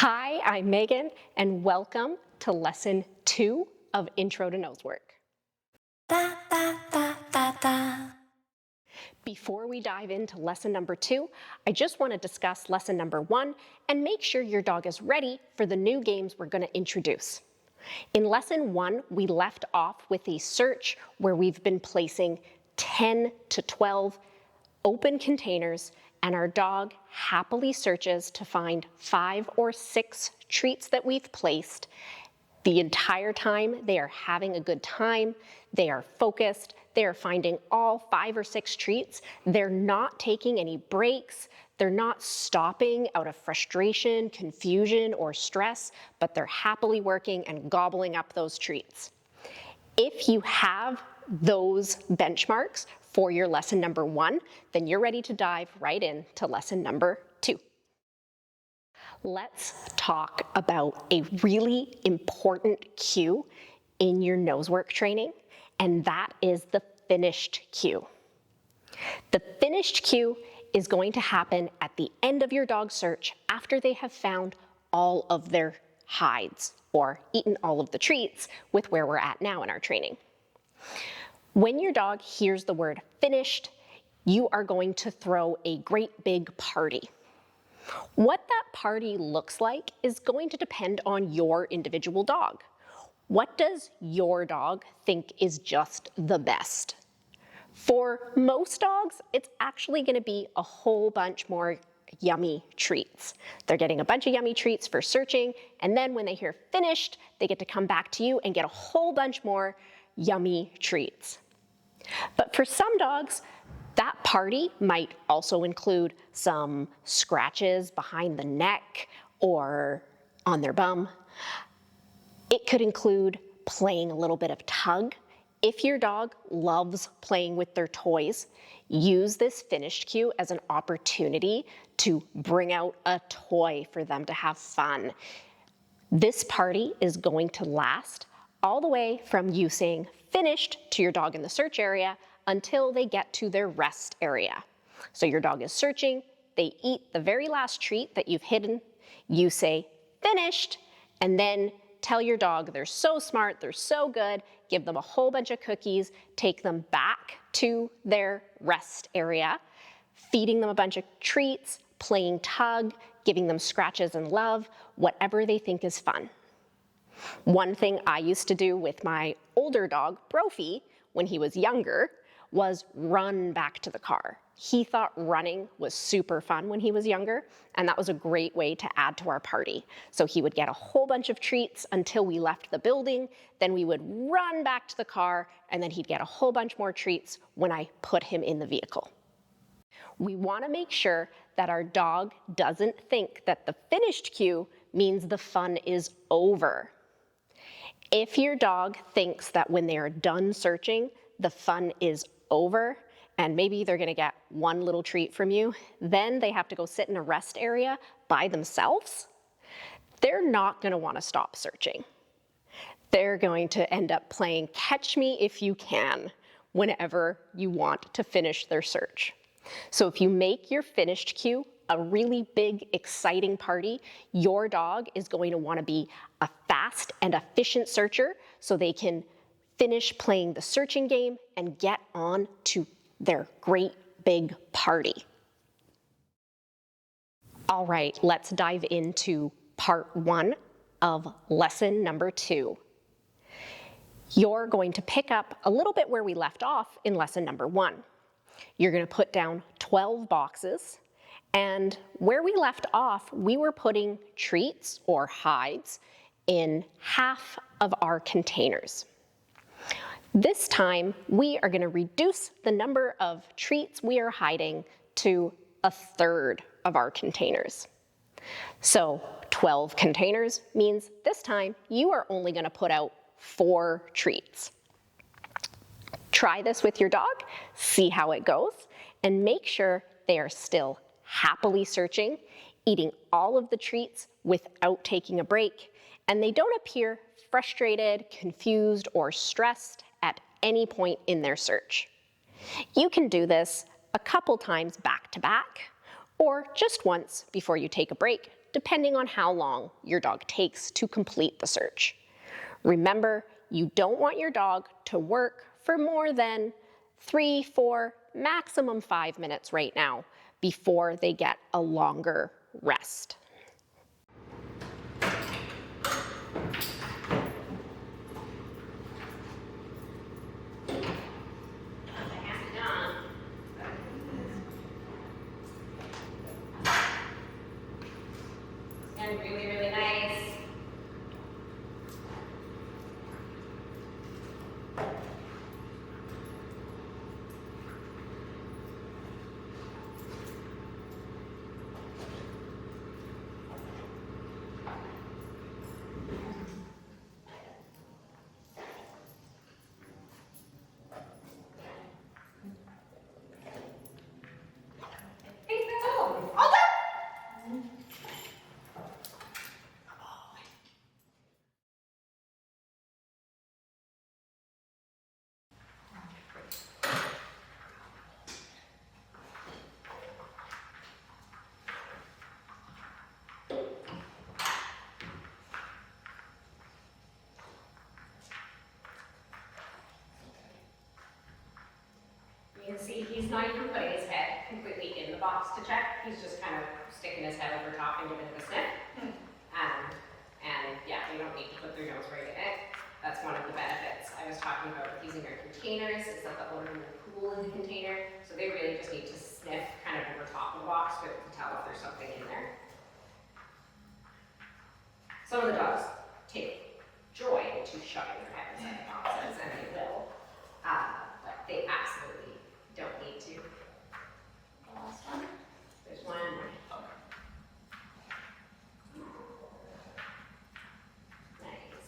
Hi, I'm Megan, and welcome to Lesson 2 of Intro to Nosework. Before we dive into Lesson number 2, I just want to discuss Lesson number 1 and make sure your dog is ready for the new games we're going to introduce. In Lesson 1, we left off with a search where we've been placing 10 to 12 open containers, and our dog happily searches to find 5 or 6 treats that we've placed. The entire time they are having a good time, they are focused, they are finding all 5 or 6 treats, they're not taking any breaks, they're not stopping out of frustration, confusion, or stress, but they're happily working and gobbling up those treats. If you have those benchmarks for your lesson number 1, then you're ready to dive right into lesson number 2. Let's talk about a really important cue in your Nosework training, and that is the finished cue. The finished cue is going to happen at the end of your dog search after they have found all of their hides or eaten all of the treats with where we're at now in our training. When your dog hears the word finished, you are going to throw a great big party. What that party looks like is going to depend on your individual dog. What does your dog think is just the best? For most dogs, it's actually going to be a whole bunch more yummy treats. They're getting a bunch of yummy treats for searching, and then when they hear finished, they get to come back to you and get a whole bunch more yummy treats. But for some dogs, that party might also include some scratches behind the neck or on their bum. It could include playing a little bit of tug. If your dog loves playing with their toys, use this finished cue as an opportunity to bring out a toy for them to have fun. This party is going to last all the way from you saying finished to your dog in the search area until they get to their rest area. So your dog is searching, they eat the very last treat that you've hidden, you say finished, and then tell your dog they're so smart, they're so good, give them a whole bunch of cookies, take them back to their rest area, feeding them a bunch of treats, playing tug, giving them scratches and love, whatever they think is fun. One thing I used to do with my older dog, Brophy, when he was younger, was run back to the car. He thought running was super fun when he was younger, and that was a great way to add to our party. So he would get a whole bunch of treats until we left the building, then we would run back to the car, and then he'd get a whole bunch more treats when I put him in the vehicle. We want to make sure that our dog doesn't think that the finished cue means the fun is over. If your dog thinks that when they are done searching, the fun is over, and maybe they're going to get one little treat from you, then they have to go sit in a rest area by themselves, they're not going to want to stop searching. They're going to end up playing Catch Me If You Can whenever you want to finish their search. So if you make your finished cue a really big, exciting party, your dog is going to want to be a fast and efficient searcher so they can finish playing the searching game and get on to their great big party. All right, let's dive into part 1 of lesson number 2. You're going to pick up a little bit where we left off in lesson number 1. You're going to put down 12 boxes, and where we left off, we were putting treats or hides in half of our containers. This time, we are going to reduce the number of treats we are hiding to 1/3 of our containers. So 12 containers means this time you are only going to put out 4 treats. Try this with your dog, see how it goes, and make sure they are still happily searching, eating all of the treats without taking a break, and they don't appear frustrated, confused, or stressed at any point in their search. You can do this a couple times back to back, or just once before you take a break, depending on how long your dog takes to complete the search. Remember, you don't want your dog to work for more than 3, 4, maximum 5 minutes right now before they get a longer rest. And really, really nice. You can see he's not even putting his head completely in the box to check. He's just kind of sticking his head over top and giving it a sniff. And yeah, you don't need to put their nose right in it. That's one of the benefits I was talking about with using our containers, is that the odor will cool in the container. So they really just need to sniff kind of over top of the box to tell if there's something in there. Some of the dogs take joy into shoving their heads in the boxes, and they will. But they absolutely don't need to. The last one. There's one. Nice.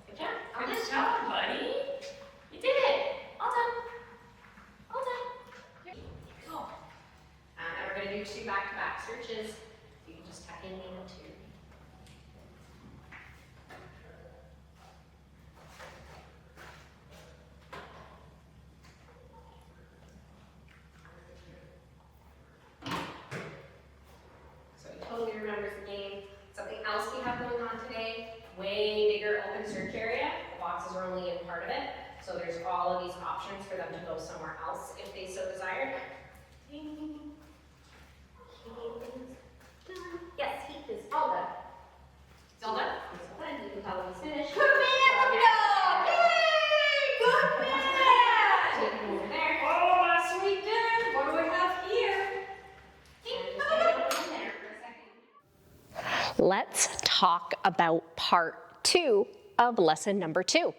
Good job. Good job, buddy. You did it. All done. All done. Cool. And we're going to do 2 back-to-back searches. You can just tuck in the other 2. Totally remembers the game. Something else we have going on today, way bigger open search area. The boxes are only in part of it. So there's all of these options for them to go somewhere else if they so desired. Yes, he is all done. It's all done? He's all done. You can tell him he's finished. Good man, dog! Yay! Good man! Take him over there. Oh, my sweet dude! What do we have here? Let's talk about part 2 of lesson number 2.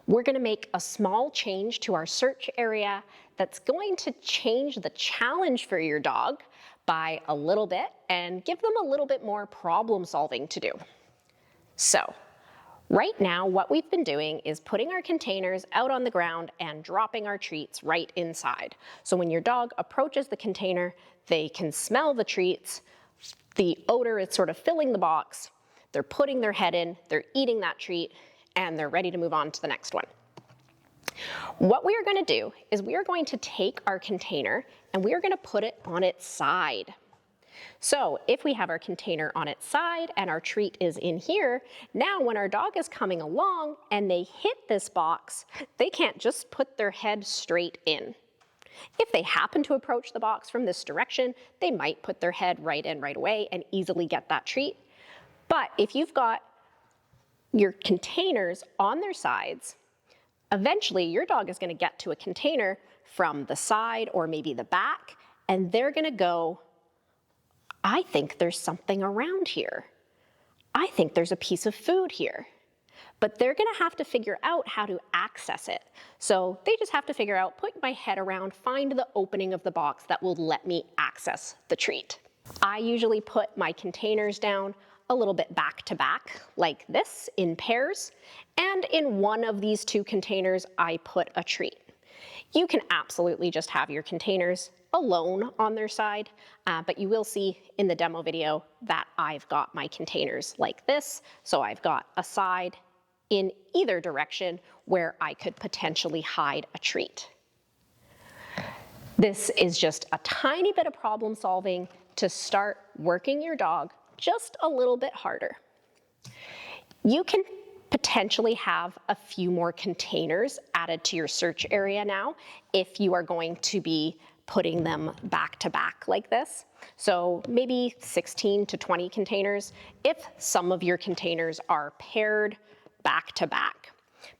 We're going to make a small change to our search area that's going to change the challenge for your dog by a little bit and give them a little bit more problem solving to do. So, right now what we've been doing is putting our containers out on the ground and dropping our treats right inside. So when your dog approaches the container, they can smell the treats. The odor is sort of filling the box, they're putting their head in, they're eating that treat, and they're ready to move on to the next one. What we are going to do is we are going to take our container and we are going to put it on its side. So if we have our container on its side and our treat is in here, now when our dog is coming along and they hit this box, they can't just put their head straight in. If they happen to approach the box from this direction, they might put their head right in right away and easily get that treat. But if you've got your containers on their sides, eventually your dog is going to get to a container from the side or maybe the back, and they're going to go, I think there's something around here. I think there's a piece of food here. But they're going to have to figure out how to access it. So they just have to figure out, put my head around, find the opening of the box that will let me access the treat. I usually put my containers down a little bit back to back, like this, in pairs. And in one of these 2 containers, I put a treat. You can absolutely just have your containers alone on their side, but you will see in the demo video that I've got my containers like this. So I've got a side in either direction where I could potentially hide a treat. This is just a tiny bit of problem solving to start working your dog just a little bit harder. You can potentially have a few more containers added to your search area now if you are going to be putting them back to back like this. So maybe 16 to 20 containers if some of your containers are paired back to back.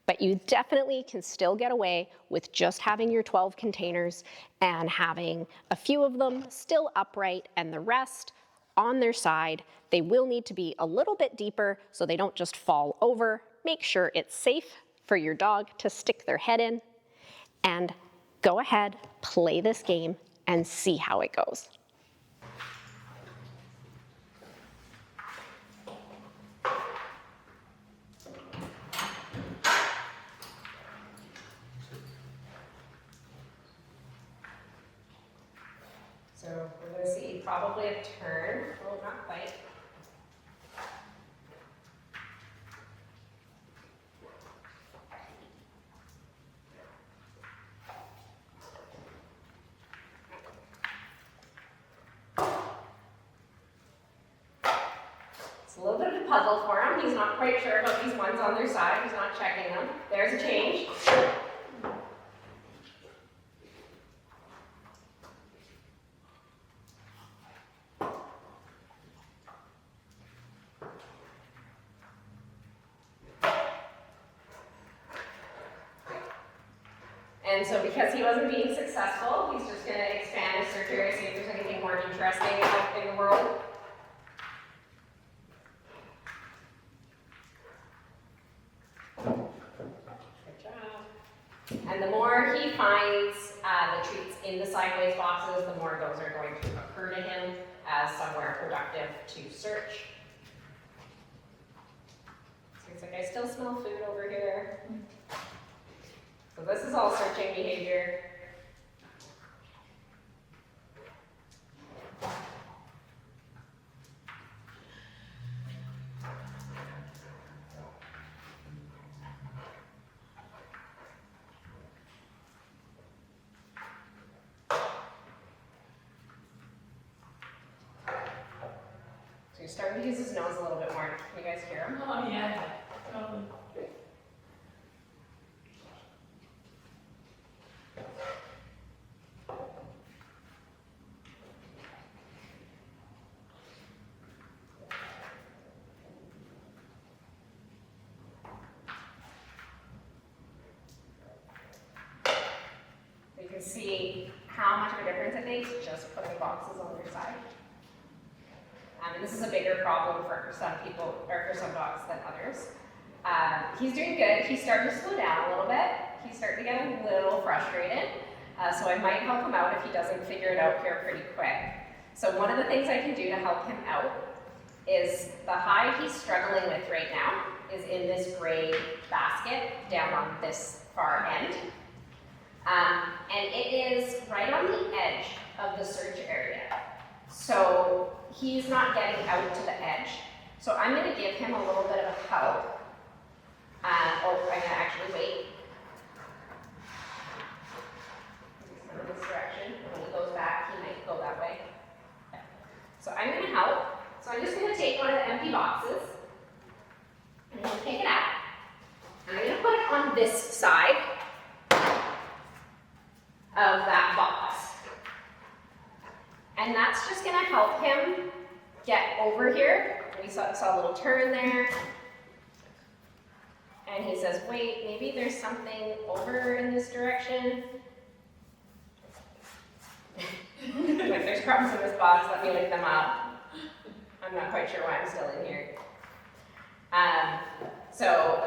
But you definitely can still get away with just having your 12 containers and having a few of them still upright and the rest on their side. They will need to be a little bit deeper so they don't just fall over. Make sure it's safe for your dog to stick their head in. And go ahead, play this game, and see how it goes. So we're going to see probably a turn. Oh, not quite. It's a little bit of a puzzle for him. He's not quite sure about these ones on their side. He's not checking them. There's a change. And so because he wasn't being successful, he's just going to expand his search area, see if there's anything more interesting out in the world. Good job. And the more he finds the treats in the sideways boxes, the more those are going to occur to him as somewhere productive to search. So he's like, I still smell food over here. So this is all searching behavior. So you're starting to use his nose a little bit more. Can you guys hear him? Oh, yeah. Totally. You can see how much of a difference it makes just putting boxes on their side. And this is a bigger problem for some people, or for some dogs than others. He's doing good. He's starting to slow down a little bit. He's starting to get a little frustrated. So I might help him out if he doesn't figure it out here pretty quick. So one of the things I can do to help him out is the hide he's struggling with right now is in this gray basket down on this far end. And it is right on the edge of the search area. So he's not getting out to the edge. So I'm going to give him a little bit of a help. Or I'm going to actually wait. He's coming this direction. When he goes back, he might go that way. Okay. So I'm going to help. So I'm just going to take one of the empty boxes. And I'm going to take it out. And I'm going to put it on this side of that box. And that's just going to help him get over here. We saw a little turn there. And he says, wait, maybe there's something over in this direction. Like, there's crumbs in this box, let me lick them up. I'm not quite sure why I'm still in here. So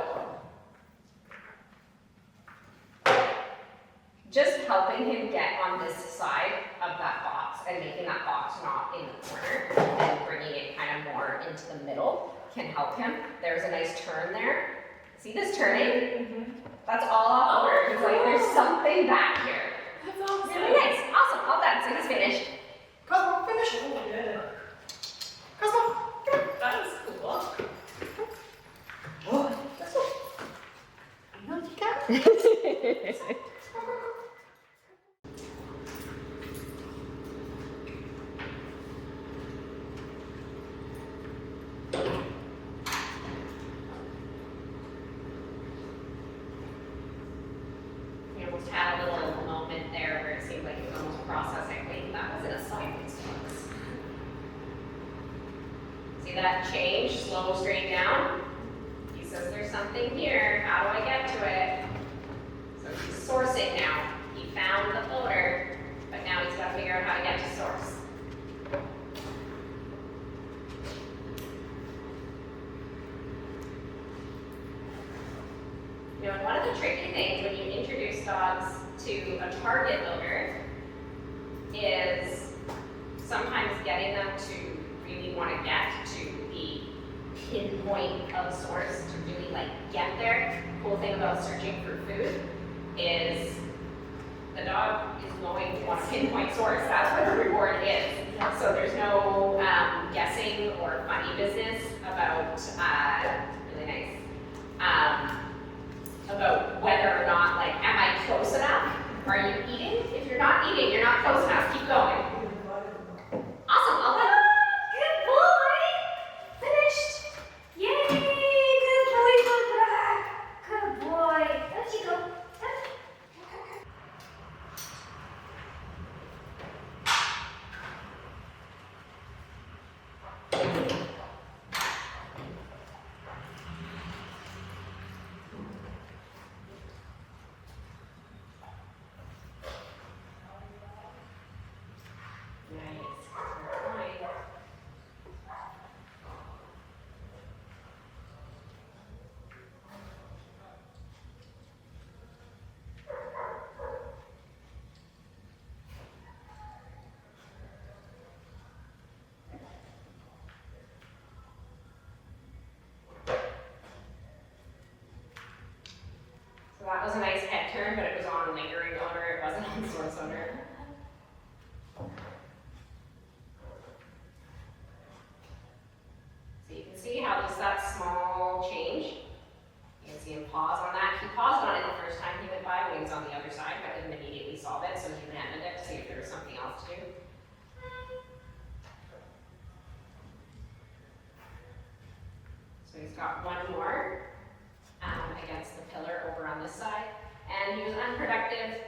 just helping him get on this side of that box and making that box not in the corner and bringing it kind of more into the middle can help him. There's a nice turn there. See this turning? Mm-hmm. That's all off the word. He's like, there's something back here. That's awesome. Really nice. Awesome. All done. So he's finished. Cosmo, finish. Oh, yeah. Cosmo, come on. That was cool. Oh, that's cool. No, you got change, slow, straight down. He says there's something here, how do I get to it? So he's sourcing now. He found the odor, but now he's got to figure out how to get to source. You know, and one of the tricky things when you introduce dogs to a target odor is sometimes getting them to really want to get to the pinpoint of source, to really like get there. The cool thing about searching for food is the dog is going to want to pinpoint source. That's what the reward is. So there's no guessing or funny business about, really nice, about whether or not, like, am I close enough? Are you eating? If you're not eating, you're not close enough. Keep going. Awesome, all done. Good boy. Finished. Yay, good boy, good boy. Out you go. That was a nice head turn, but it was on lingering odor, it wasn't on source odor. So you can see how just that small change, you can see him pause on that. He paused on it the first time he went by when he was on the other side, but didn't immediately solve it, so he landed it to see if there was something else to do. So he's got one more. Against the pillar over on this side, and he was unproductive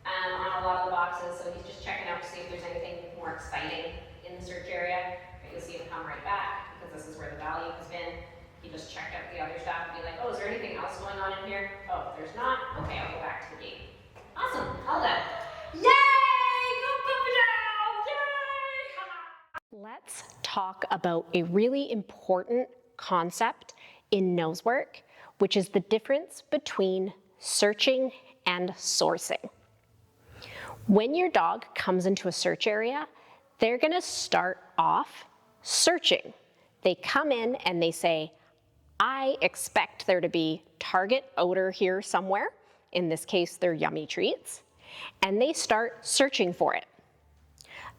on a lot of the boxes, so he's just checking out to see if there's anything more exciting in the search area. But you'll see him come right back because this is where the value has been. He just checked out the other stuff and be like, oh, is there anything else going on in here? Oh, there's not. Okay, I'll go back to the game. Awesome, all done. Yay! Go pump it down! Yay! Let's talk about a really important concept in Nosework, which is the difference between searching and sourcing. When your dog comes into a search area, they're gonna start off searching. They come in and they say, I expect there to be target odor here somewhere. In this case, they're yummy treats. And they start searching for it.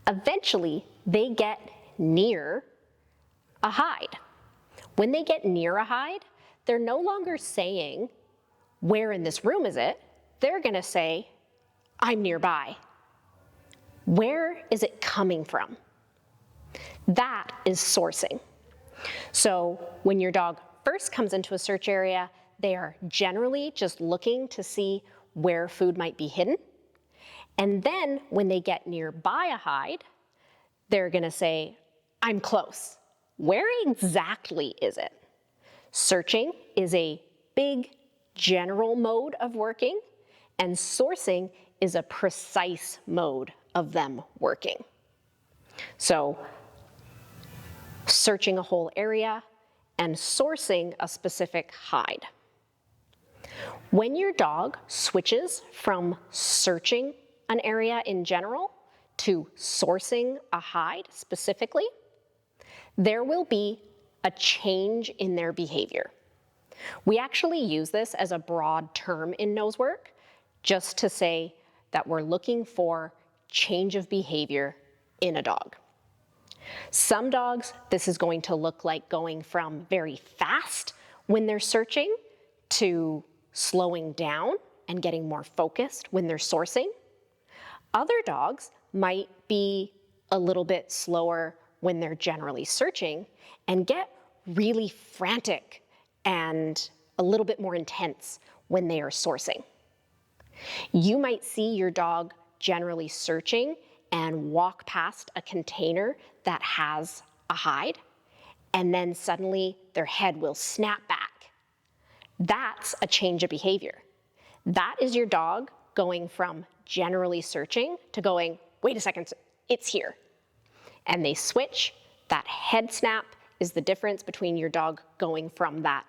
Eventually, they get near a hide. When they get near a hide, they're no longer saying, where in this room is it? They're gonna say, I'm nearby. Where is it coming from? That is sourcing. So when your dog first comes into a search area, they are generally just looking to see where food might be hidden. And then when they get nearby a hide, they're gonna say, I'm close. Where exactly is it? Searching is a big general mode of working, and sourcing is a precise mode of them working. So searching a whole area and sourcing a specific hide. When your dog switches from searching an area in general to sourcing a hide specifically, there will be a change in their behavior. We actually use this as a broad term in Nosework, just to say that we're looking for change of behavior in a dog. Some dogs, this is going to look like going from very fast when they're searching to slowing down and getting more focused when they're sourcing. Other dogs might be a little bit slower when they're generally searching and get really frantic and a little bit more intense when they are sourcing. You might see your dog generally searching and walk past a container that has a hide, and then suddenly their head will snap back. That's a change of behavior. That is your dog going from generally searching to going, wait a second, it's here. And they switch. That head snap is the difference between your dog going from that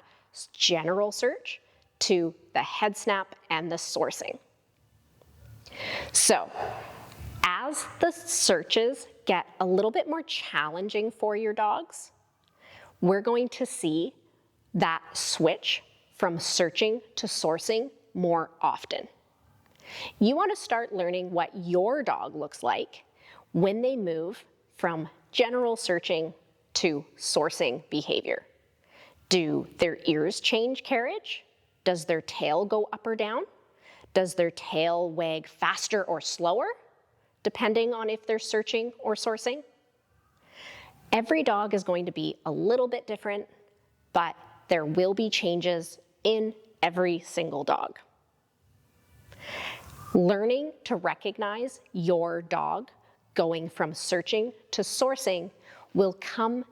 general search to the head snap and the sourcing. So, as the searches get a little bit more challenging for your dogs, we're going to see that switch from searching to sourcing more often. You want to start learning what your dog looks like when they move from general searching to sourcing behavior. Do their ears change carriage? Does their tail go up or down? Does their tail wag faster or slower, depending on if they're searching or sourcing? Every dog is going to be a little bit different, but there will be changes in every single dog. Learning to recognize your dog going from searching to sourcing will come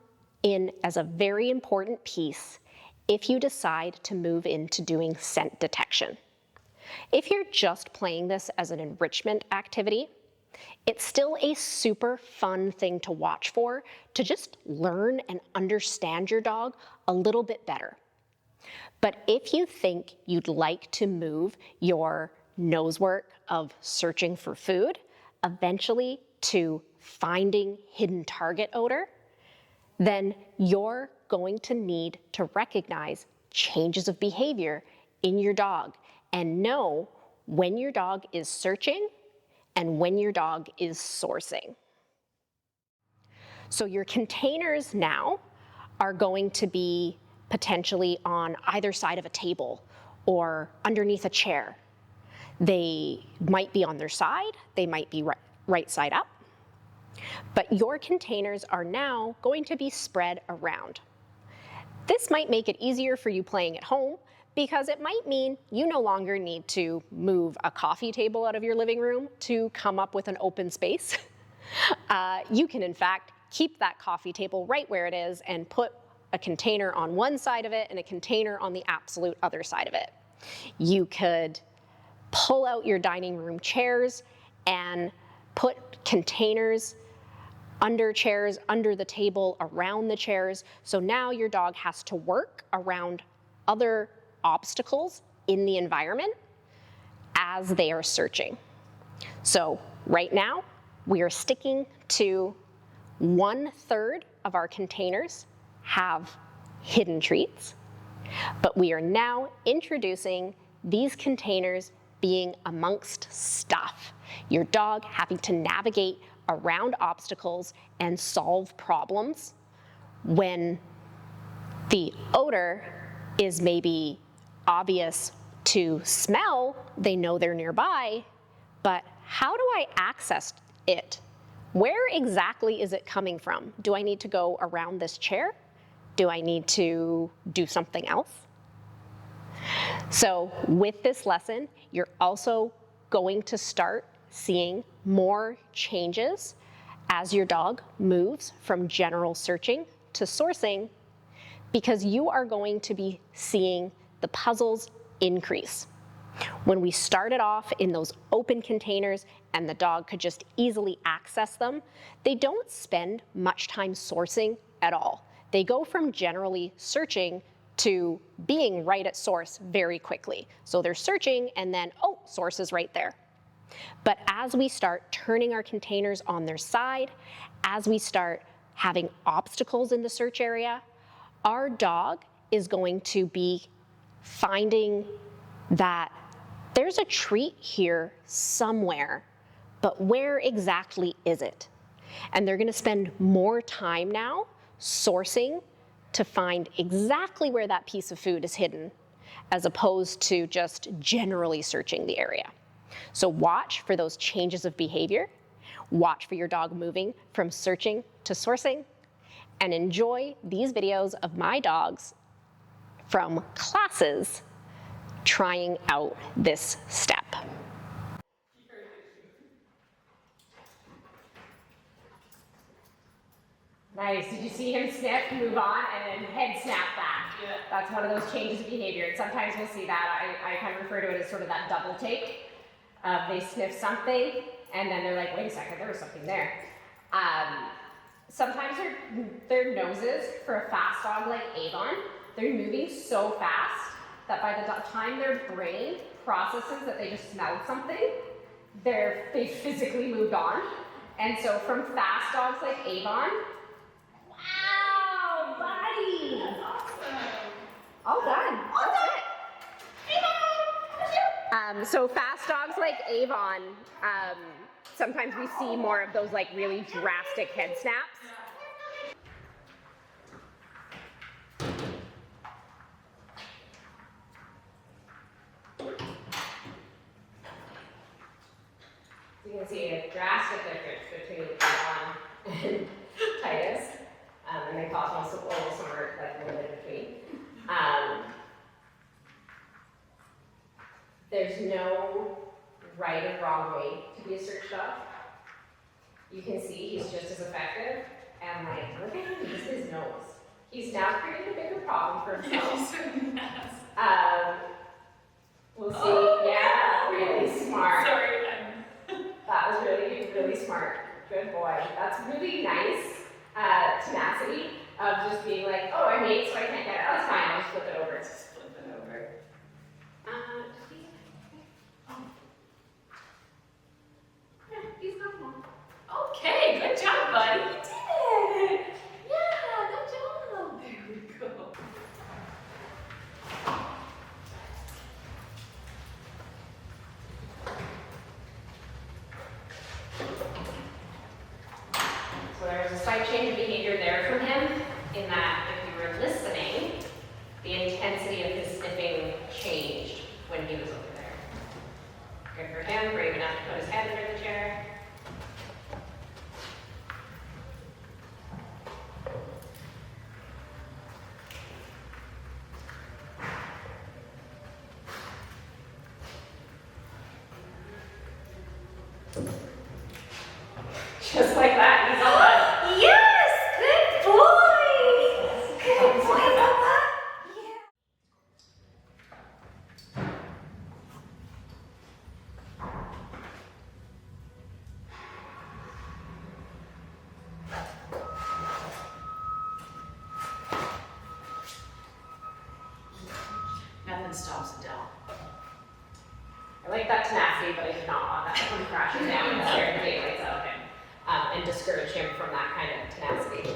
in as a very important piece if you decide to move into doing scent detection. If you're just playing this as an enrichment activity, it's still a super fun thing to watch for, to just learn and understand your dog a little bit better. But if you think you'd like to move your nose work of searching for food eventually to finding hidden target odor, then you're going to need to recognize changes of behavior in your dog and know when your dog is searching and when your dog is sourcing. So your containers now are going to be potentially on either side of a table or underneath a chair. They might be on their side, they might be right side up, but your containers are now going to be spread around. This might make it easier for you playing at home because it might mean you no longer need to move a coffee table out of your living room to come up with an open space. You can in fact keep that coffee table right where it is and put a container on one side of it and a container on the absolute other side of it. You could pull out your dining room chairs and put containers under chairs, under the table, around the chairs. So now your dog has to work around other obstacles in the environment as they are searching. So right now, we are sticking to 1/3 of our containers have hidden treats, but we are now introducing these containers being amongst stuff. Your dog having to navigate around obstacles and solve problems when the odor is maybe obvious to smell, they know they're nearby, but how do I access it? Where exactly is it coming from? Do I need to go around this chair? Do I need to do something else? So with this lesson, you're also going to start seeing more changes as your dog moves from general searching to sourcing, because you are going to be seeing the puzzles increase. When we started off in those open containers and the dog could just easily access them, they don't spend much time sourcing at all. They go from generally searching to being right at source very quickly. So they're searching and then, oh, source is right there. But as we start turning our containers on their side, as we start having obstacles in the search area, our dog is going to be finding that there's a treat here somewhere, but where exactly is it? And they're going to spend more time now sourcing to find exactly where that piece of food is hidden, as opposed to just generally searching the area. So watch for those changes of behavior, watch for your dog moving from searching to sourcing, and enjoy these videos of my dogs from classes trying out this step. Nice. Did you see him sniff, move on, and then head snap back? Yeah. That's one of those changes of behavior. And sometimes we'll see that. I kind of refer to it as sort of that double take. They sniff something, and then they're like, wait a second, there was something there. Sometimes their noses, for a fast dog like Avon, they're moving so fast that by the time their brain processes that they just smelled something, they physically moved on. And so from fast dogs like Avon, wow, buddy! That's awesome. All done. That's it. So fast dogs like Avon, sometimes we see more of those like really drastic head snaps. You can see a drastic difference between Avon and Titus, and they cause most of all somewhere like a little bit between. There's no right or wrong way to be a search dog. You can see he's just as effective, and like, look at him, use his nose. He's now created a bigger problem for himself. We'll see. Oh, yeah, really smart. Sorry. That was really, really smart. Good boy. That's really nice tenacity of just being like, oh, I made so I can't get it. That's fine. I'll just flip it over. Just flip it over. Yeah, he's got one. Okay, good job, buddy. You did it. Yeah, good job. There we go. So there was a slight change of behavior there from him in that if you were listening, the intensity of his sniffing changed when he was over there. Good for him, brave enough to put his head under the chair. Just like that, he's all done. Yes, good boy. Good boy about that. Yeah. Nothing stops Adele. I like that tenacity, but I do not want that to come crashing down and scare the daylights out of him and discourage him from that kind of tenacity.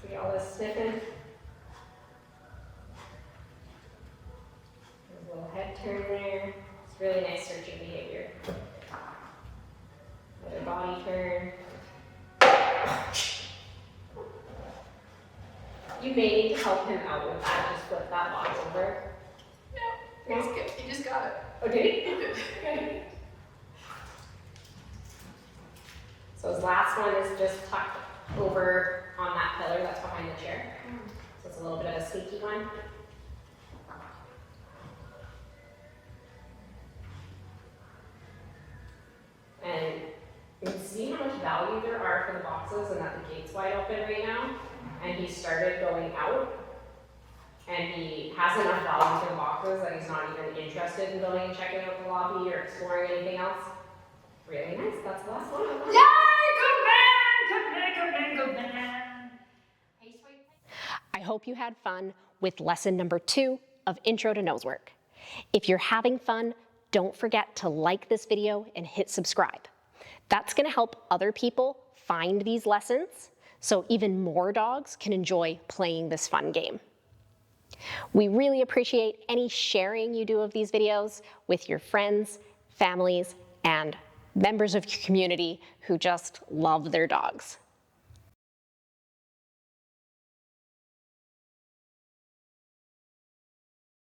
See all this sniffing? There's a little head turn there. It's really nice searching behavior. Another body turn. You may need to help him out with that. Just flip that box over. No, he's good. He just got it. Oh, did he? He did. Okay. So his last one is just tucked over on that pillar that's behind the chair. So it's a little bit of a sneaky one. And you can see how much value there are for the boxes and that the gate's wide open right now. And he started going out. And he has enough value for the boxes that he's not even interested in going and checking out the lobby or exploring anything else. Really nice. That's the last one. Yay! Good man! Good man! Good man! Good man! I hope you had fun with lesson number 2 of Intro to Nosework. If you're having fun, don't forget to like this video and hit subscribe. That's going to help other people find these lessons so even more dogs can enjoy playing this fun game. We really appreciate any sharing you do of these videos with your friends, families, and members of your community who just love their dogs.